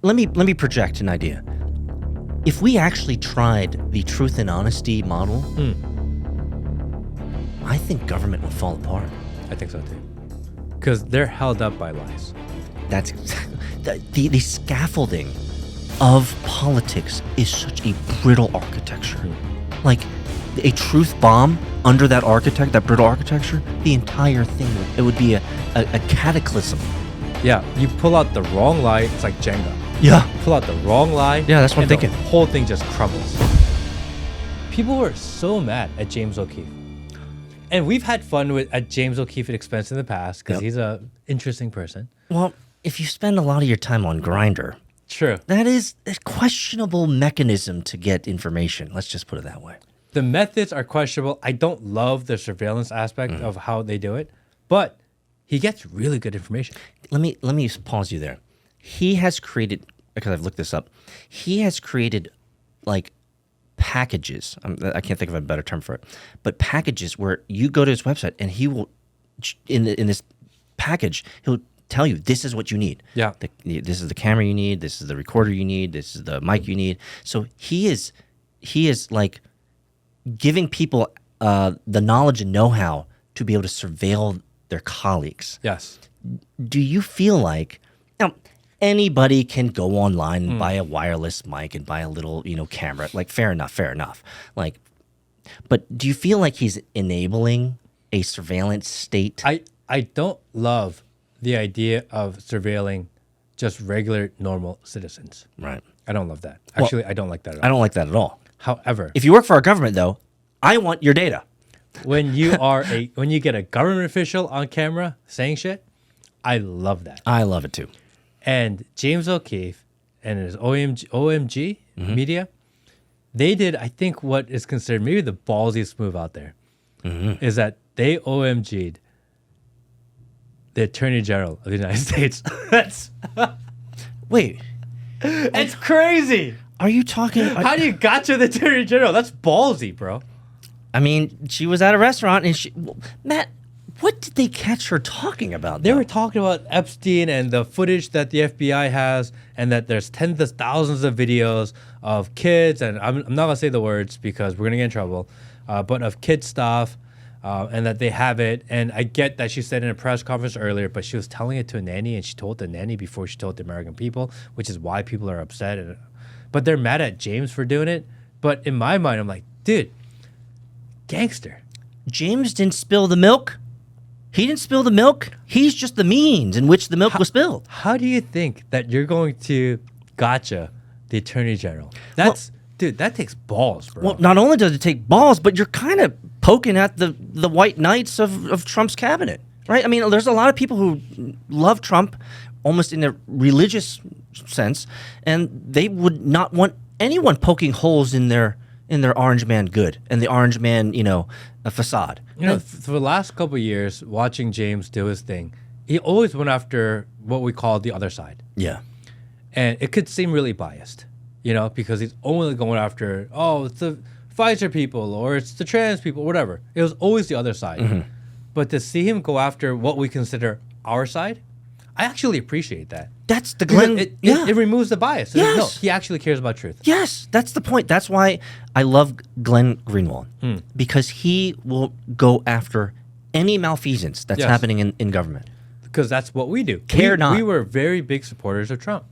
Let me project an idea. If we actually tried the truth and honesty model, I think government would fall apart. I think so too. Because they're held up by lies. That's the scaffolding of politics is such a brittle architecture. Like a truth bomb under that brittle architecture, the entire thing, it would be a cataclysm. Yeah, you pull out the wrong lie, it's like Jenga. Yeah. Pull out the wrong lie. Yeah, that's what I'm thinking. The whole thing just crumbles. People were so mad at James O'Keefe. And we've had fun at James O'Keefe at expense in the past because he's an interesting person. Well, if you spend a lot of your time on Grindr, true. That is a questionable mechanism to get information. Let's just put it that way. The methods are questionable. I don't love the surveillance aspect of how they do it, but he gets really good information. Let me pause you there. He has created, because I've looked this up, he has created like packages. I can't think of a better term for it, but packages where you go to his website and he will, in this package, he'll tell you this is what you need. Yeah. This is the camera you need. This is the recorder you need. This is the mic you need. So he is like giving people the knowledge and know-how to be able to surveil their colleagues. Yes. Do you feel like now anybody can go online and buy a wireless mic and buy a little, camera? Like fair enough. Like, but do you feel like he's enabling a surveillance state? I don't love the idea of surveilling just regular, normal citizens. Right. I don't love that. Actually, I don't like that at all. I don't like that at all. However, if you work for our government, though, I want your data. When you get a government official on camera saying shit, I love that. I love it too. And James O'Keefe and his OMG media, they did, I think, what is considered maybe the ballsiest move out there, is that they OMG'd the Attorney General of the United States. Wait. It's crazy. Are you talking? How do you got to the Attorney General? That's ballsy, bro. I mean, she was at a restaurant and Matt, what did they catch her talking about? They were talking about Epstein and the footage that the FBI has, and that there's tens of thousands of videos of kids, and I'm not gonna say the words because we're gonna get in trouble, but of kid stuff, and that they have it. And I get that she said in a press conference earlier, but she was telling it to a nanny, and she told the nanny before she told the American people, which is why people are upset. But they're mad at James for doing it. But in my mind, I'm like, dude, gangster. James didn't spill the milk. He didn't spill the milk. He's just the means in which the milk was spilled. How do you think that you're going to gotcha the Attorney General? Dude, that takes balls, bro. Well, not only does it take balls, but you're kind of poking at the white knights of Trump's cabinet, right? I mean, there's a lot of people who love Trump almost in a religious sense, and they would not want anyone poking holes in their orange man good and the orange man, a facade. For the last couple of years, watching James do his thing, he always went after what we call the other side. Yeah. And it could seem really biased, because he's only going after, it's the Pfizer people or it's the trans people, whatever. It was always the other side. Mm-hmm. But to see him go after what we consider our side, I actually appreciate that. That's the Glenn. It removes the bias. Yes. No, he actually cares about truth. Yes, that's the point. That's why I love Glenn Greenwald, because he will go after any malfeasance that's happening in government. Because that's what we do. Not. We were very big supporters of Trump.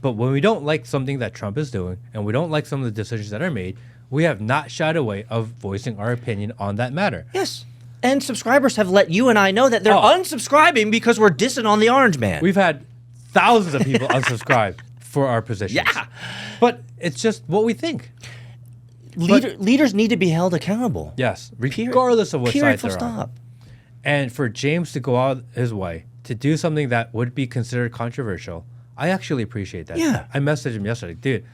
But when we don't like something that Trump is doing and we don't like some of the decisions that are made, we have not shied away of voicing our opinion on that matter. Yes. And subscribers have let you and I know that they're unsubscribing because we're dissing on the orange man. We've had thousands of people unsubscribe for our positions. Yeah. But it's just what we think. Leaders need to be held accountable. Yes. Regardless of what side they're stop. on. And for James to go out his way to do something that would be considered controversial, I actually appriciate that. Yeah. I messaged him yesterday. Dude,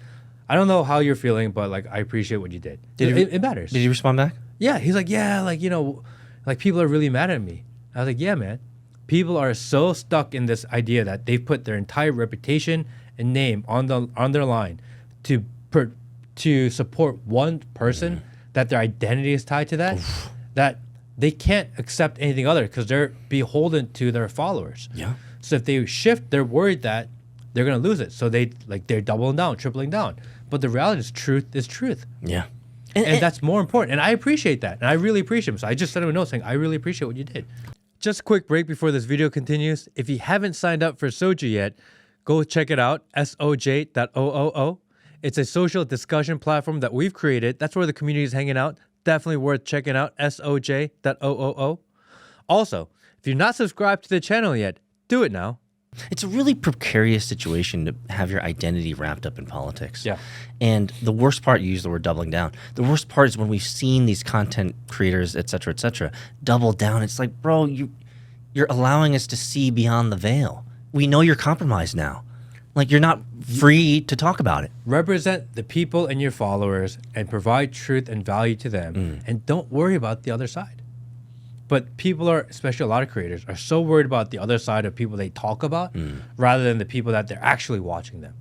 I don't know how you're feeling, but I appreciate what you did. It matters. Did he respond back? Yeah. He's like, people are really mad at me. I was like, yeah, man. People are so stuck in this idea that they've put their entire reputation and name on their line to support one person, that their identity is tied to that, that they can't accept anything other because they're beholden to their followers. Yeah. So if they shift, they're worried that they're gonna lose it. So they're doubling down, tripling down. But the reality is truth is truth. Yeah. And that's more important. And I appreciate that. And I really appreciate him. So I just sent him a note saying, I really appreciate what you did. Just a quick break before this video continues. If you haven't signed up for Soju yet, go check it out, soj.oo. It's a social discussion platform that we've created. That's where the community is hanging out. Definitely worth checking out, soj.oo. Also, if you're not subscribed to the channel yet, do it now. It's a really precarious situation to have your identity wrapped up in politics. Yeah. And the worst part, you use the word doubling down. The worst part is when we've seen these content creators, et cetera, double down. It's like, bro, you're allowing us to see beyond the veil. We know you're compromised now. Like, you're not free to talk about it. Represent the people and your followers and provide truth and value to them. And don't worry about the other side. But people are, especially a lot of creators, are so worried about the other side of people they talk about rather than the people that they're actually watching them.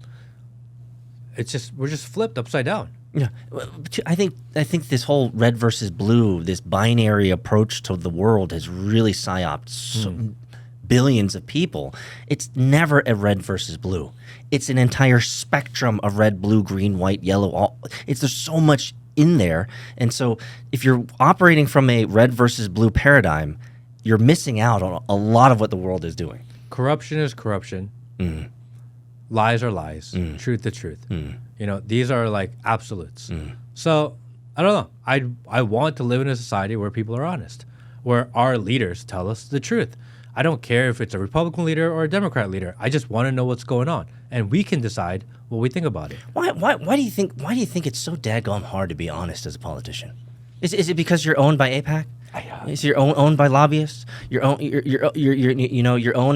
It's just, we're just flipped upside down. Yeah, I think this whole red versus blue, this binary approach to the world has really psyoped billions of people. It's never a red versus blue. It's an entire spectrum of red, blue, green, white, yellow. There's so much in there. And so if you're operating from a red versus blue paradigm, you're missing out on a lot of what the world is doing. Corruption is corruption. Lies are lies. Truth is truth. You know, these are like absolutes. So I don't know. I want to live in a society where people are honest, where our leaders tell us the truth. I don't care if it's a Republican leader or a Democrat leader. I just want to know what's going on, and we can decide what we think about it. Why do you think it's so daggone hard to be honest as a politician? Is it because you're owned by AIPAC? Is you're owned by lobbyists? You're owned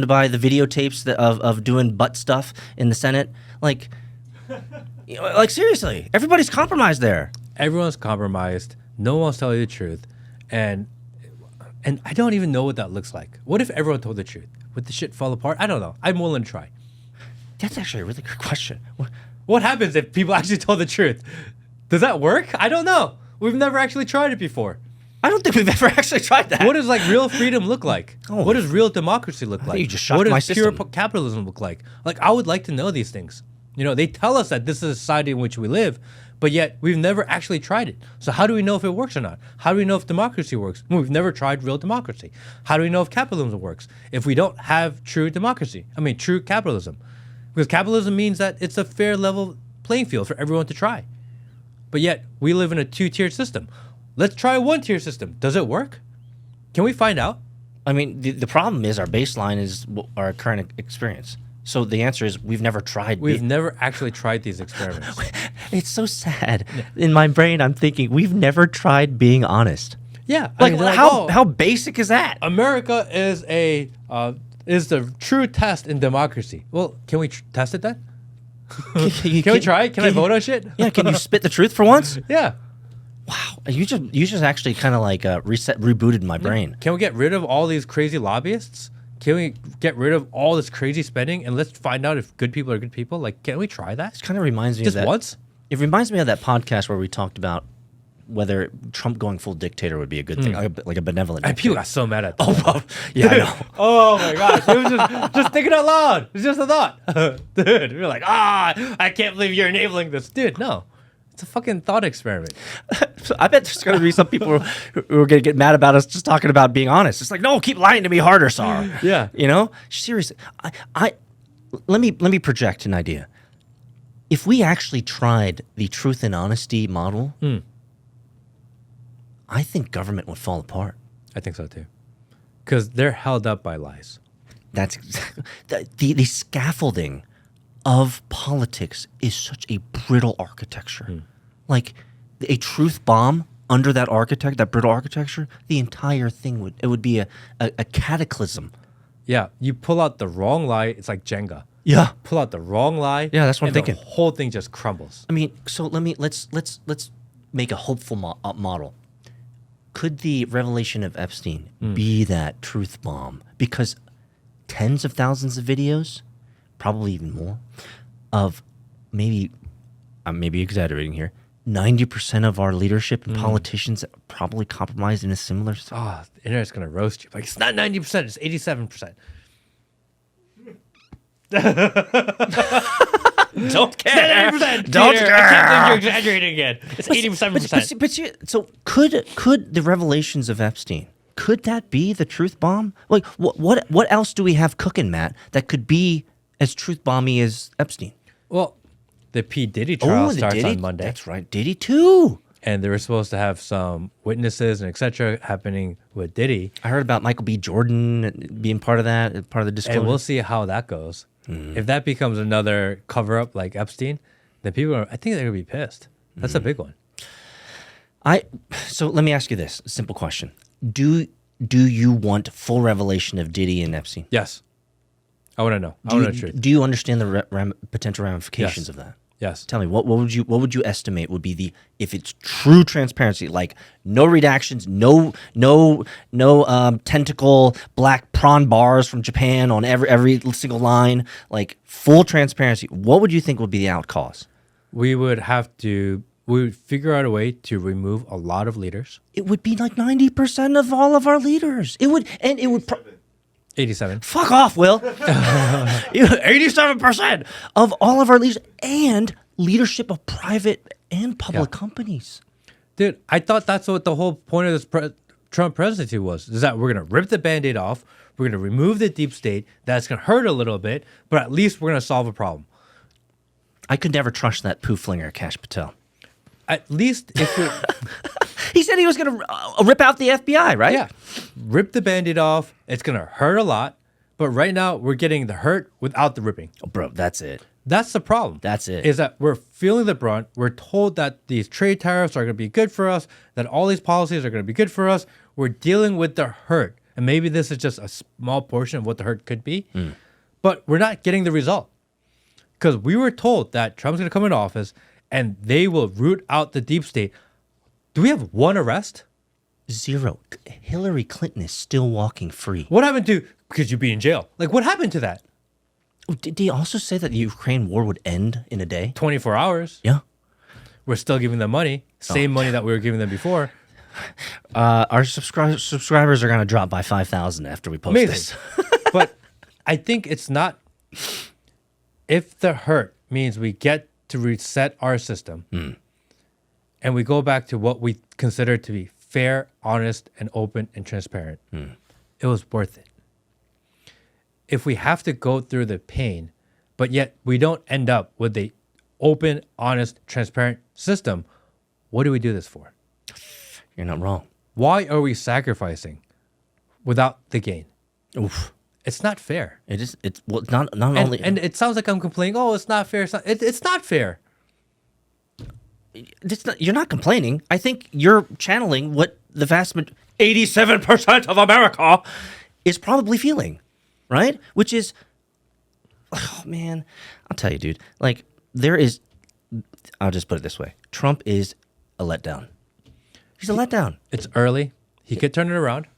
by the videotapes of doing butt stuff in the Senate? Like seriously, everybody's compromised there. Everyone's compromised. No one wants to tell you the truth, and I don't even know what that looks like. What if everyone told the truth? Would the shit fall apart? I don't know. I'm willing to try. That's actually a really good question. What happens if people actually told the truth? Does that work? I don't know. We've never actually tried it before. I don't think we've ever actually tried that. What does like real freedom look like? What does real democracy look like? You just shocked what does my pure system. capitalism look like? Like, I would like to know these things. You know, they tell us that this is a society in which we live, but yet we've never actually tried it. So how do we know if it works or not? How do we know if democracy works? Well, we've never tried real democracy. How do we know if capitalism works if we don't have true democracy? I mean, true capitalism. Because capitalism means that it's a fair level playing field for everyone to try. But yet we live in a two-tiered system. Let's try a one-tier system. Does it work? Can we find out? I mean, the problem is our baseline is our current experience. So the answer is we've never tried. We've never actually tried these experiments. It's so sad. In my brain, I'm thinking we've never tried being honest. Yeah. Like, how basic is that? America is the true test in democracy. Well, can we test it then? Can we try it? Can I vote on shit? Yeah, can you spit the truth for once? Yeah. Wow, you just actually kind of like rebooted my brain. Can we get rid of all these crazy lobbyists? Can we get rid of all this crazy spending and let's find out if good people are good people? Like, can we try that? It kind of reminds me Just of that. once? It reminds me of that podcast where we talked about whether Trump going full dictator would be a good thing, like a benevolent And dictator. people got so mad at that. Oh, yeah, I know. Oh my gosh. It was just thinking out loud. It's just a thought. Dude, we were like, I can't believe you're enabling this. Dude, no. It's a fucking thought experiment. I bet there's going to be some people who are going to get mad about us just talking about being honest. It's like, no, keep lying to me harder, Sarah. Yeah. You know? Seriously. Let me project an idea. If we actually tried the truth and honesty model, I think government would fall apart. I think so too. Because they're held up by lies. That's exactly the scaffolding of politics is such a brittle architecture. Like a truth bomb under that brittle architecture, the entire thing would be a cataclysm. Yeah, you pull out the wrong lie, it's like Jenga. Yeah. Pull out the wrong lie. Yeah, that's what I'm and thinking. The whole thing just crumbles. I mean, so let's make a hopeful model. Could the revelation of Epstein be that truth bomb? Because tens of thousands of videos, probably even more, of maybe, I may be exaggerating here, 90% of our leadership and politicians are probably compromised in a similar. Oh, the internet's gonna roast you. Like, it's not 90%, it's 87%. Don't care. 70%. Don't Peter, care. I can't believe you're exaggerating again. It's 87%. So could the revelations of Epstein, could that be the truth bomb? Like what else do we have cooking, Matt, that could be as truth bomby as Epstein? Well, the P. Diddy trial starts Diddy, on Monday. That's right, Diddy too. And they were supposed to have some witnesses and etc. happening with Diddy. I heard about Michael B. Jordan being part of that, part of the disclosure. And we'll see how that goes. If that becomes another cover-up like Epstein, then I think they're going to be pissed. That's a big one. So let me ask you this simple question. Do you want full revelation of Diddy and Epstein? Yes. I want to know. I want to know the truth. Do you understand the potential ramifications Yes. of that? Yes. Tell me, what would you estimate would be if it's true transparency, like no redactions, no tentacle black prawn bars from Japan on every single line, like full transparency? What would you think would be the out cause? We would figure out a way to remove a lot of leaders. It would be like 90% of all of our leaders. It would. 87. Fuck off, Will. 87% of all of our leaders and leadership of private and public companies. Dude, I thought that's what the whole point of this Trump presidency was, is that we're going to rip the Band-Aid off, we're going to remove the deep state, that's going to hurt a little bit, but at least we're going to solve a problem. I could never trust that poo flinger, Kash Patel. At least if we... He said he was going to rip out the FBI, right? Yeah. Rip the Band-Aid off. It's going to hurt a lot. But right now, we're getting the hurt without the ripping. Oh, bro, that's it. That's the problem. That's it. Is that we're feeling the brunt. We're told that these trade tariffs are going to be good for us, that all these policies are going to be good for us. We're dealing with the hurt. And maybe this is just a small portion of what the hurt could be. But we're not getting the result. Because we were told that Trump's going to come into office and they will root out the deep state. Do we have one arrest? Zero. Hillary Clinton is still walking free. What happened to, because you'd be in jail? Like, what happened to that? Did he also say that the Ukraine war would end in a day? 24 hours. Yeah. We're still giving them money. Same money that we were giving them before. Our subscribers are going to drop by 5,000 after we post this. But I think it's not... If the hurt means we get to reset our system and we go back to what we consider to be fair, honest, and open and transparent, it was worth it. If we have to go through the pain, but yet we don't end up with a open, honest, transparent system, what do we do this for? You're not wrong. Why are we sacrificing without the gain? Oof. It's not fair. It is. It's well, not only. And it sounds like I'm complaining. Oh, it's not fair. It's not fair. You're not complaining. I think you're channeling what the 87% of America is probably feeling, right? Which is, oh man, I'll tell you, dude. Like I'll just put it this way: Trump is a letdown. He's a letdown. It's early. He could turn it around.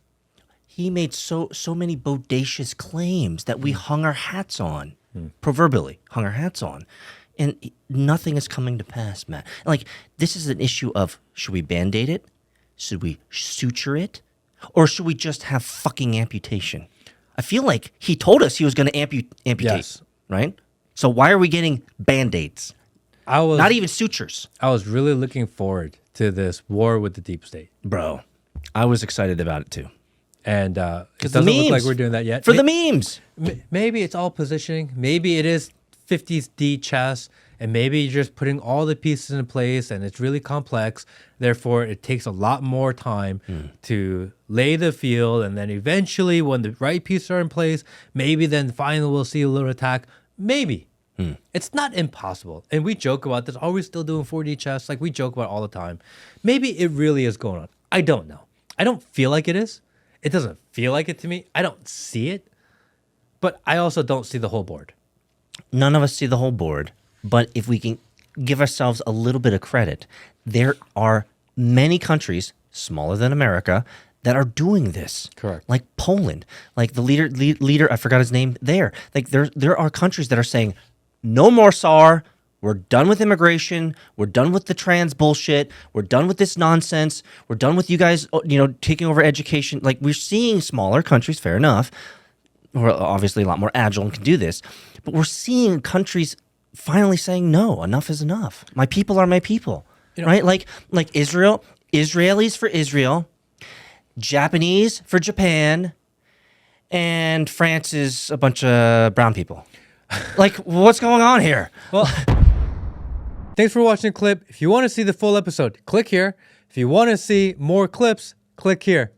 He made so many bodacious claims that we hung our hats on, proverbially hung our hats on, and nothing is coming to pass, Matt. Like, this is an issue of, should we Band-Aid it? Should we suture it? Or should we just have fucking amputation? I feel like he told us he was going to amputate, Yes. right? So why are we getting Band-Aids? Not even sutures. I was really looking forward to this war with the deep state. Bro, I was excited about it too. And it doesn't look like we're doing that yet. For the memes. Maybe it's all positioning. Maybe it is 50s chess, and maybe you're just putting all the pieces in place, and it's really complex. Therefore, it takes a lot more time to lay the field, and then eventually, when the right pieces are in place, maybe then finally we'll see a little attack. Maybe. It's not impossible. And we joke about this. Are we still doing 4D chess? Like, we joke about it all the time. Maybe it really is going on. I don't know. I don't feel like it is. It doesn't feel like it to me. I don't see it. But I also don't see the whole board. None of us see the whole board. But if we can give ourselves a little bit of credit, there are many countries, smaller than America, that are doing this. Correct. Like Poland. Like the leader, I forgot his name there. Like there are countries that are saying, no more SAR. We're done with immigration. We're done with the trans bullshit. We're done with this nonsense. We're done with you guys, taking over education. Like, we're seeing smaller countries, fair enough, who are obviously a lot more agile and can do this. But we're seeing countries finally saying, no, enough is enough. My people are my people, right? Like Israel, Israelis for Israel, Japanese for Japan, and France is a bunch of brown people. Like, what's going on here? Well, thanks for watching the clip. If you want to see the full episode, click here. If you want to see more clips, click here.